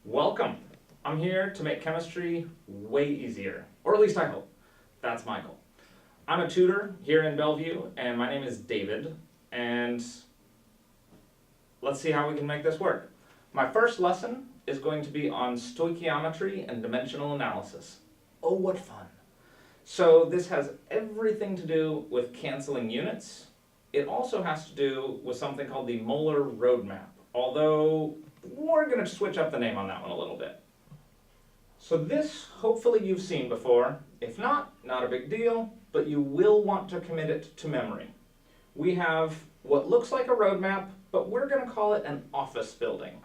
Welcome. I'm here to make chemistry way easier, or at least I hope. That's my goal. I'm a tutor here in Bellevue, and my name is David, and let's see how we can make this work. My first lesson is going to be on stoichiometry and dimensional analysis. Oh, what fun. So this has everything to do with canceling units. It also has to do with something called the Molar Road Map, although we're going to switch up the name on that one a little bit. So this, hopefully you've seen before. If not, not a big deal, but you will want to commit it to memory. We have what looks like a road map, but we're going to call it an office building.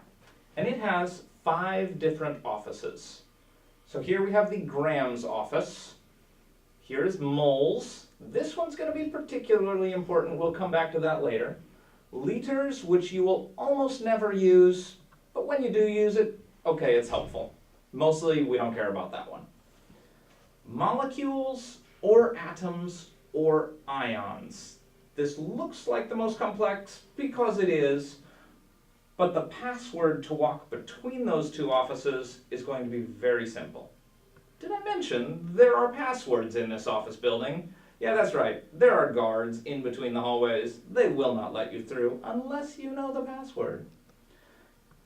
And it has 5 different offices. So here we have the grams office. Here is moles. This one's going to be particularly important. We'll come back to that later. Liters, which you will almost never use, but when you do use it, okay, it's helpful. Mostly we don't care about that one. Molecules or atoms or ions. This looks like the most complex because it is, but the password to walk between those 2 offices is going to be very simple. Did I mention there are passwords in this office building? Yeah, that's right. There are guards in between the hallways. They will not let you through unless you know the password.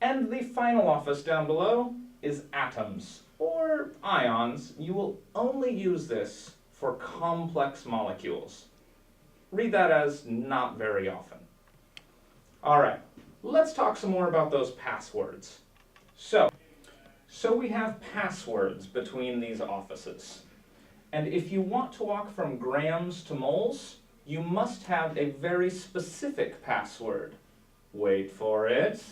And the final office down below is atoms, or ions. You will only use this for complex molecules. Read that as not very often. All right, let's talk some more about those passwords. So we have passwords between these offices. And if you want to walk from grams to moles, you must have a very specific password. Wait for it.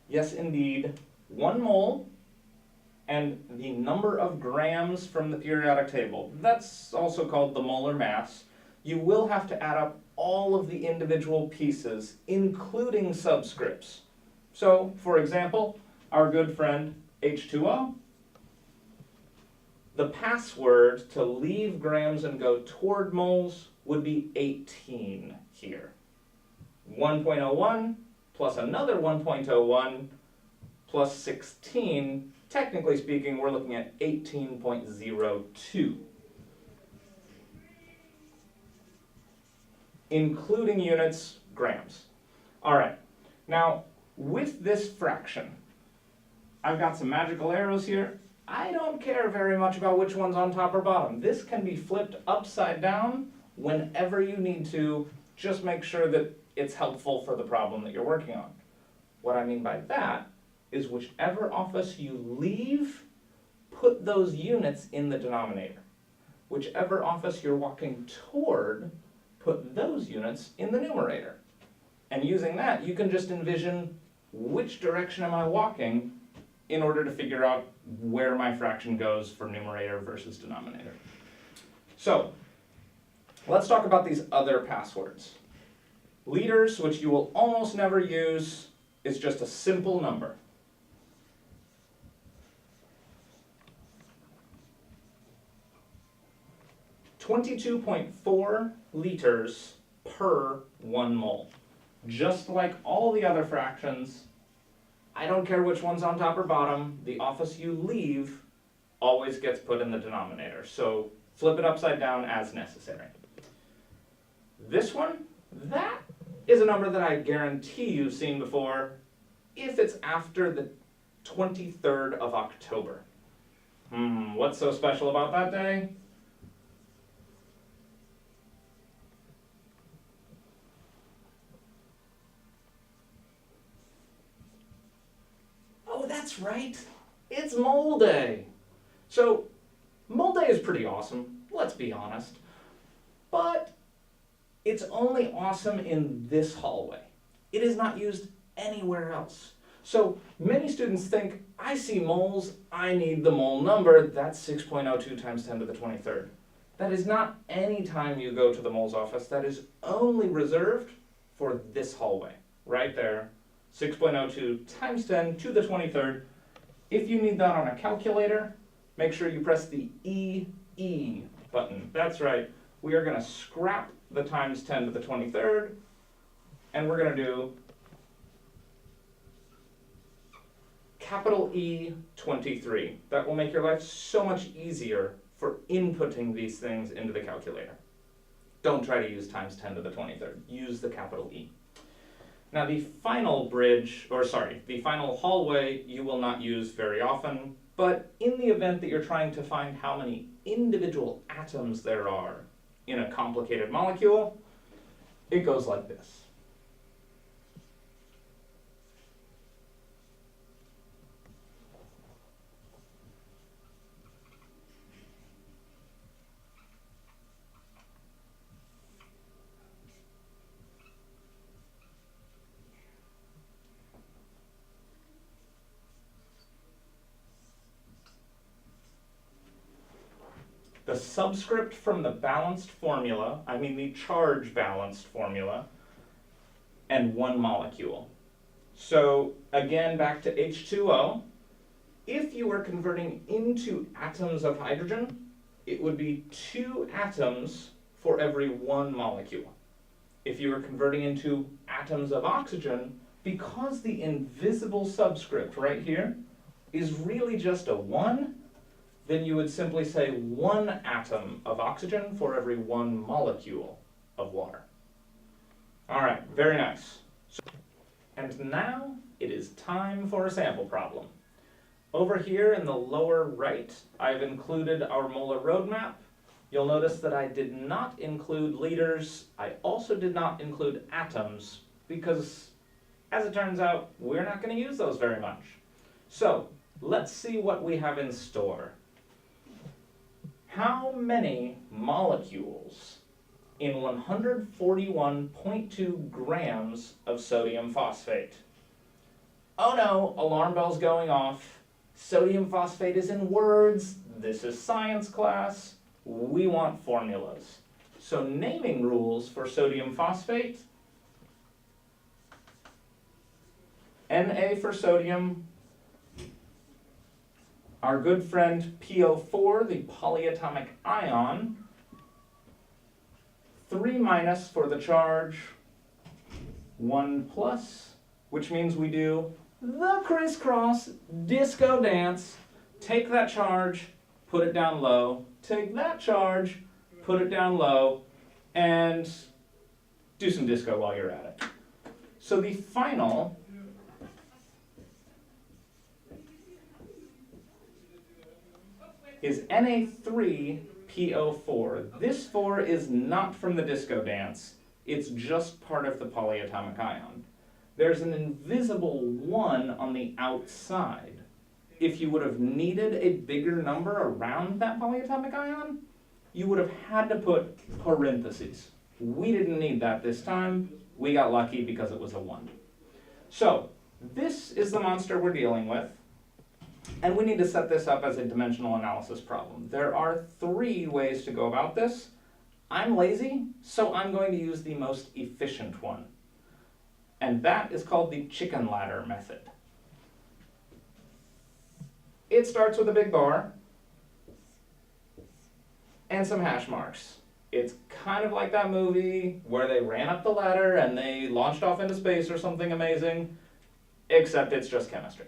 Yes, indeed, 1 mole and the number of grams from the periodic table. That's also called the molar mass. You will have to add up all of the individual pieces, including subscripts. So, for example, our good friend H2O, the password to leave grams and go toward moles would be 18 here. 1.01 plus another 1.01 plus 16, technically speaking, we're looking at 18.02. Including units, grams. All right, now with this fraction, I've got some magical arrows here. I don't care very much about which one's on top or bottom. This can be flipped upside down whenever you need to. Just make sure that it's helpful for the problem that you're working on. What I mean by that is whichever office you leave, put those units in the denominator. Whichever office you're walking toward, put those units in the numerator. And using that, you can just envision which direction am I walking in order to figure out where my fraction goes for numerator versus denominator. So, let's talk about these other passwords. Liters, which you will almost never use, is just a simple number. .4 liters per 1 mole. Just like all the other fractions, I don't care which one's on top or bottom, the office you leave always gets put in the denominator. So flip it upside down as necessary. This one, that is a number that I guarantee you've seen before if it's after the 23rd of October. What's so special about that day? Oh, that's right. It's Mole Day. So, Mole Day is pretty awesome, let's be honest. But it's only awesome in this hallway. It is not used anywhere else. So many students think, I see moles, I need the mole number, that's 6.02 times 10 to the 23rd. That is not any time you go to the moles office, that is only reserved for this hallway, right there. 6.02 times 10 to the 23rd, If you need that on a calculator, make sure you press the EE button. That's right, we are going to scrap the times 10 to the 23rd, and we're going to do capital E 23. That will make your life so much easier for inputting these things into the calculator. Don't try to use times 10 to the 23rd. Use the capital E. Now the final the final hallway you will not use very often, but in the event that you're trying to find how many individual atoms there are in a complicated molecule, it goes like this. The subscript from the balanced formula, the charge balanced formula, and one molecule. So again, back to H2O. If you were converting into atoms of hydrogen, it would be 2 atoms for every 1 molecule. If you were converting into atoms of oxygen, because the invisible subscript right here is really just a 1, then you would simply say 1 atom of oxygen for every 1 molecule of water. All right, very nice. And now it is time for a sample problem. Over here in the lower right, I've included our Molar Road Map. You'll notice that I did not include liters. I also did not include atoms because, as it turns out, we're not going to use those very much. So let's see what we have in store. How many molecules in 141.2 grams of sodium phosphate? Oh no, alarm bell's going off. Sodium phosphate is in words. This is science class. We want formulas. So naming rules for sodium phosphate. Na for sodium. Our good friend PO4, the polyatomic ion. 3- for the charge. 1+, which means we do the crisscross disco dance. Take that charge, put it down low. Take that charge, put it down low, and do some disco while you're at it. So the final is Na3PO4. This 4 is not from the disco dance. It's just part of the polyatomic ion. There's an invisible 1 on the outside. If you would have needed a bigger number around that polyatomic ion, you would have had to put parentheses. We didn't need that this time. We got lucky because it was a 1. So this is the monster we're dealing with. And we need to set this up as a dimensional analysis problem. There are 3 ways to go about this. I'm lazy, so I'm going to use the most efficient one. And that is called the chicken ladder method. It starts with a big bar and some hash marks. It's kind of like that movie where they ran up the ladder and they launched off into space or something amazing, except it's just chemistry.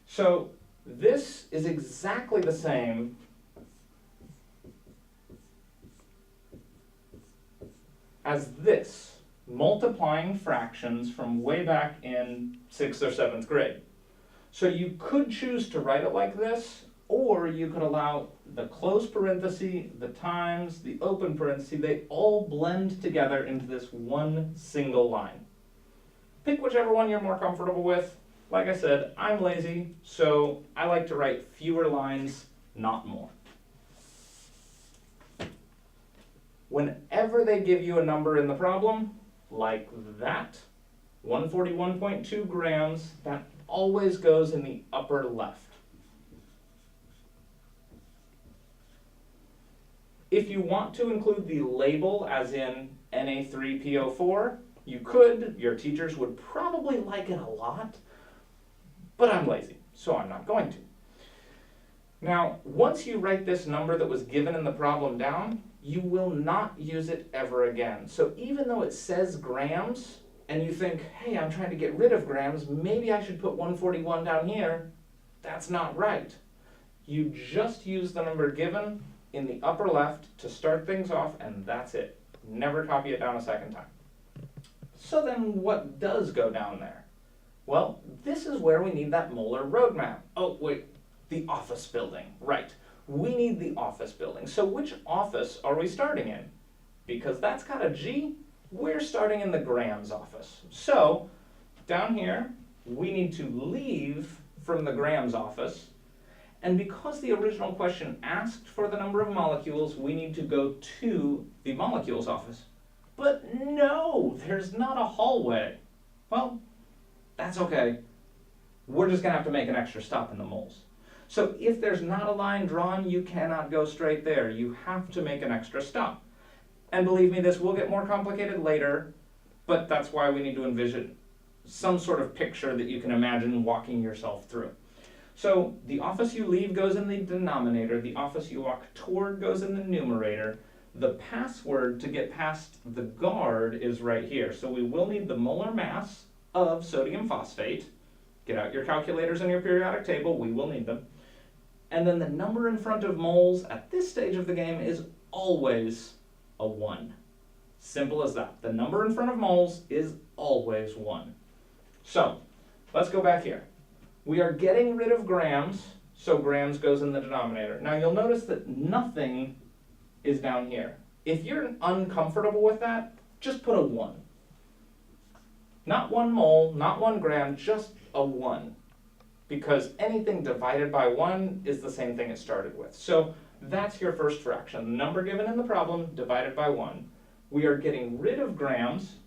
So this is exactly the same as this, multiplying fractions from way back in 6th or 7th grade. So you could choose to write it like this, or you could allow the close parenthesis, the times, the open parenthesis, they all blend together into this one single line. Pick whichever one you're more comfortable with. Like I said, I'm lazy, so I like to write fewer lines, not more. Whenever they give you a number in the problem, like that, 141.2 grams, that always goes in the upper left. If you want to include the label as in Na3PO4, you could. Your teachers would probably like it a lot, but I'm lazy, so I'm not going to. Now, once you write this number that was given in the problem down, you will not use it ever again. So even though it says grams, and you think, hey, I'm trying to get rid of grams, maybe I should put 141 down here, that's not right. You just use the number given in the upper left to start things off, and that's it. Never copy it down a second time. So then what does go down there? Well, this is where we need that Molar Road Map. Oh, wait, the office building, right. We need the office building. So which office are we starting in? Because that's got a G, we're starting in the Grams office. So down here, we need to leave from the Grams office. And because the original question asked for the number of molecules, we need to go to the molecules office. But no, there's not a hallway. Well, that's okay. We're just gonna have to make an extra stop in the moles. So if there's not a line drawn, you cannot go straight there. You have to make an extra stop. And believe me, this will get more complicated later, but that's why we need to envision some sort of picture that you can imagine walking yourself through. So the office you leave goes in the denominator, the office you walk toward goes in the numerator. The password to get past the guard is right here. So we will need the molar mass of sodium phosphate. Get out your calculators and your periodic table, we will need them. And then the number in front of moles at this stage of the game is always a 1. Simple as that. The number in front of moles is always 1. So let's go back here. We are getting rid of grams, so grams goes in the denominator. Now you'll notice that nothing is down here. If you're uncomfortable with that, just put a 1. Not 1 mole, not 1 gram, just a 1. Because anything divided by 1 is the same thing it started with. So that's your first fraction. The number given in the problem divided by 1. We are getting rid of grams,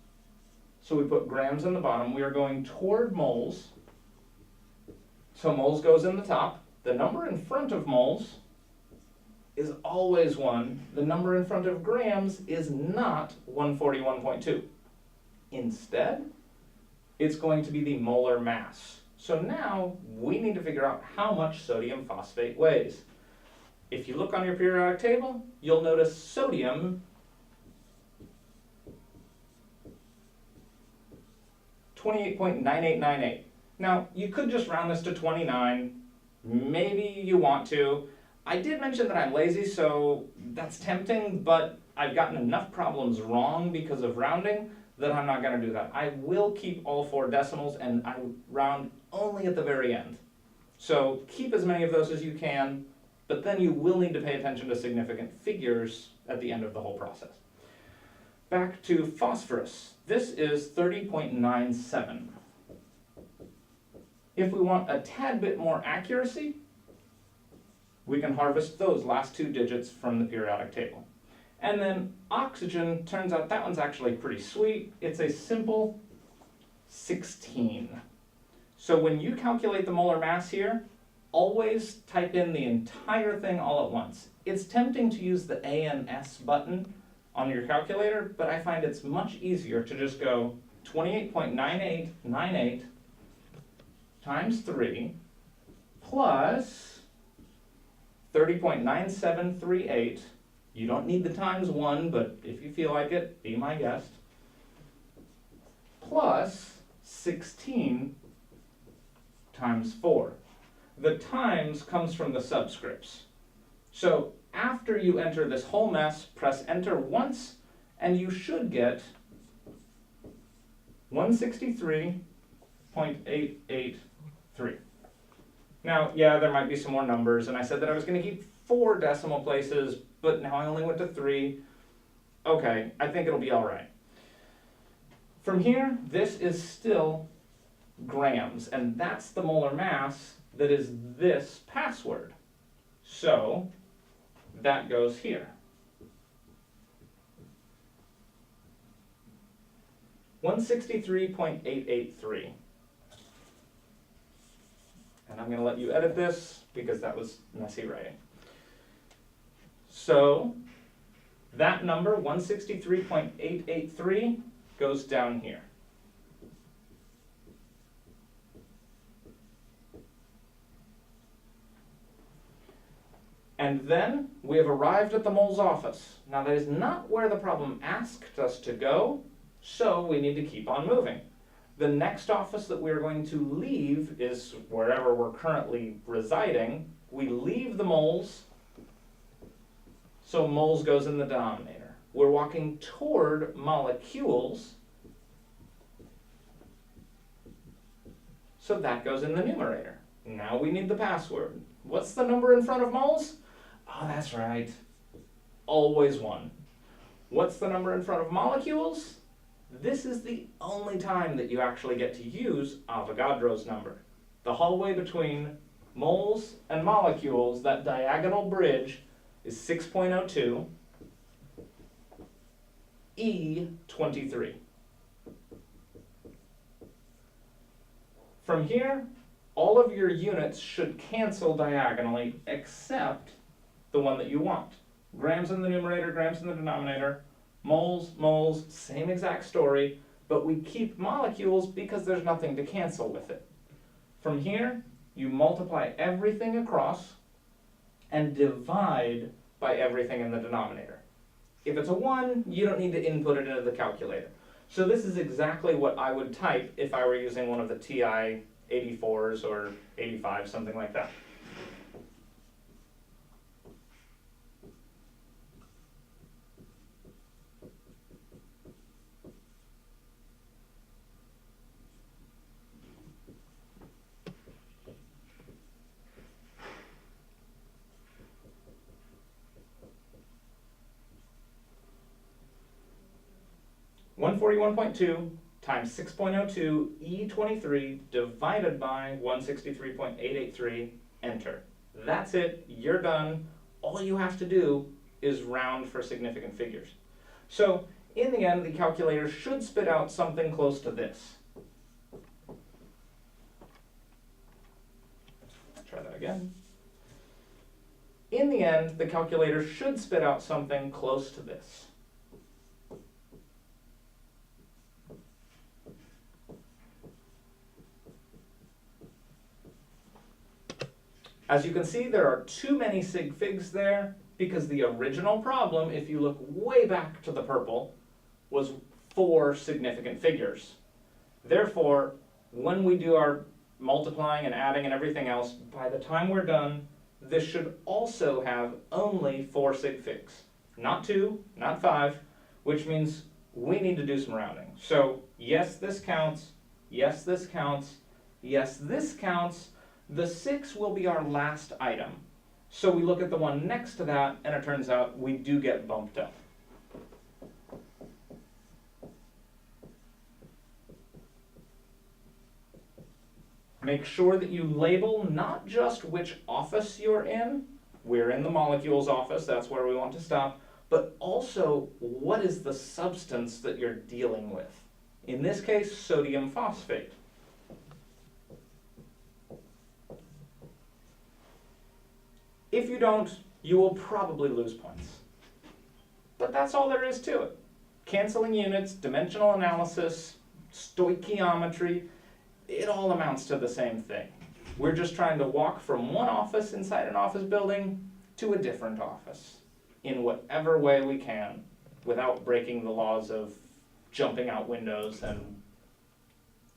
so we put grams in the bottom. We are going toward moles, so moles goes in the top. The number in front of moles is always 1. The number in front of grams is not 141.2. Instead, it's going to be the molar mass. So now we need to figure out how much sodium phosphate weighs. If you look on your periodic table, you'll notice sodium 28.9898. Now, you could just round this to 29. Maybe you want to. I did mention that I'm lazy, so that's tempting, but I've gotten enough problems wrong because of rounding that I'm not going to do that. I will keep all 4 decimals, and I round only at the very end. So keep as many of those as you can, but then you will need to pay attention to significant figures at the end of the whole process. Back to phosphorus. This is 30.97. If we want a tad bit more accuracy, we can harvest those last 2 digits from the periodic table. And then oxygen, turns out that one's actually pretty sweet. It's a simple 16. So when you calculate the molar mass here, always type in the entire thing all at once. It's tempting to use the A and S button on your calculator, but I find it's much easier to just go 28.9898 times 3 plus 30.9738. You don't need the times 1, but if you feel like it, be my guest. Plus 16 times 4. The times comes from the subscripts. So after you enter this whole mess, press enter once, and you should get 163.883. Now, yeah, there might be some more numbers, and I said that I was going to keep 4 decimal places, but now I only went to 3. Okay, I think it'll be all right. From here, this is still grams, and that's the molar mass that is this password. So that goes here. 163.883. And I'm going to let you edit this because that was messy writing. So that number, 163.883, goes down here. And then we have arrived at the mole's office. Now that is not where the problem asked us to go, so we need to keep on moving. The next office that we're going to leave is wherever we're currently residing. We leave the moles, so moles goes in the denominator. We're walking toward molecules, so that goes in the numerator. Now we need the password. What's the number in front of moles? Oh, that's right. Always 1. What's the number in front of molecules? This is the only time that you actually get to use Avogadro's number. The hallway between moles and molecules, that diagonal bridge, is 6.02 E23. From here, all of your units should cancel diagonally except the one that you want. Grams in the numerator, grams in the denominator, moles, moles, same exact story, but we keep molecules because there's nothing to cancel with it. From here, you multiply everything across and divide by everything in the denominator. If it's a 1, you don't need to input it into the calculator. So this is exactly what I would type if I were using one of the TI 84s or 85, something like that. (141.2) times 6.02 E23 divided by 163.883, enter. That's it, you're done. All you have to do is round for significant figures. So in the end, the calculator should spit out something close to this. Try that again. In the end, the calculator should spit out something close to this. As you can see, there are too many sig figs there because the original problem, if you look way back to the purple, was 4 significant figures. Therefore, when we do our multiplying and adding and everything else, by the time we're done, this should also have only 4 sig figs. Not 2, not 5, which means we need to do some rounding. So yes, this counts. Yes, this counts. Yes, this counts. The 6 will be our last item. So we look at the one next to that, and it turns out we do get bumped up. Make sure that you label not just which office you're in. We're in the molecules office, that's where we want to stop, but also what is the substance that you're dealing with. In this case, sodium phosphate. If you don't, you will probably lose points. But that's all there is to it. Canceling units, dimensional analysis, stoichiometry, it all amounts to the same thing. We're just trying to walk from one office inside an office building to a different office in whatever way we can without breaking the laws of jumping out windows and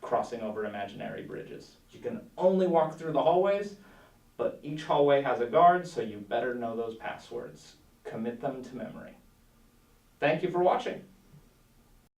crossing over imaginary bridges. You can only walk through the hallways, but each hallway has a guard, so you better know those passwords. Commit them to memory. Thank you for watching.